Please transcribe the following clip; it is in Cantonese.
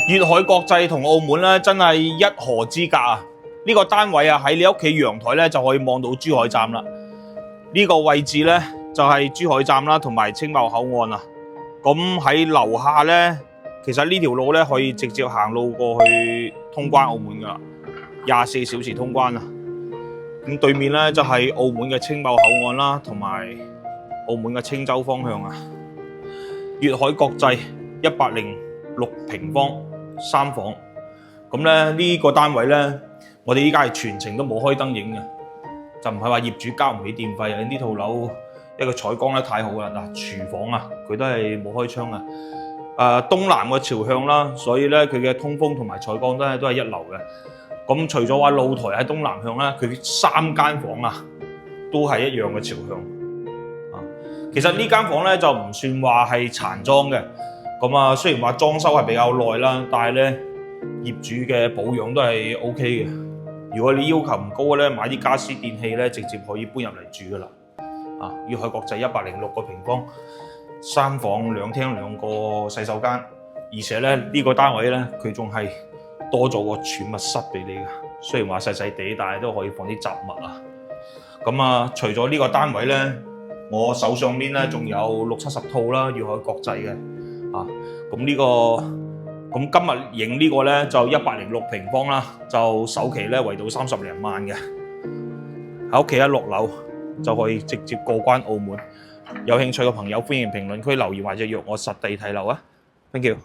粵海國際同澳門咧真係一河之隔啊！呢個單位啊喺你屋企陽台咧就可以望到珠海站啦。呢個位置咧就係珠海站啦，同埋青茂口岸啊。咁喺樓下咧，其實呢條路咧可以直接行路過去通關澳門噶啦，24小時通關啊！咁對面咧就係澳門嘅青茂口岸啦，同埋澳門嘅青洲方向啊。粵海國際106平方3房，咁咧呢個單位咧，我哋依家係全程都冇開燈影嘅，就唔係話業主交唔起電費啊！呢套樓一個採光咧太好啦，嗱廚房啊佢都係冇開窗啊，東南嘅朝向啦，所以咧佢嘅通風同埋採光都係一流嘅。咁除咗話露台喺東南向啦，佢3間房啊都係一樣嘅朝向。其實呢間房咧就唔算話係殘裝嘅，咁啊雖然話裝修係比較耐啦，但係咧業主嘅保養都係 OK 嘅。如果你要求唔高嘅咧，買啲家私電器咧，直接可以搬入嚟住噶啦。粵海國際106個平方，3房2廳2個洗手間，而且咧呢個單位咧佢仲係多咗個儲物室俾你嘅。雖然話細細地，但係都可以放啲雜物啊。咁啊，除咗呢個單位咧，我手上邊咧仲有60-70套啦，粵海國際嘅。咁呢個咁今日影呢個咧就106平方啦，就首期咧圍到30零萬嘅，喺屋企一落樓就可以直接過關澳門。有興趣嘅朋友歡迎評論區留言或者約我實地睇樓啊！Thank you。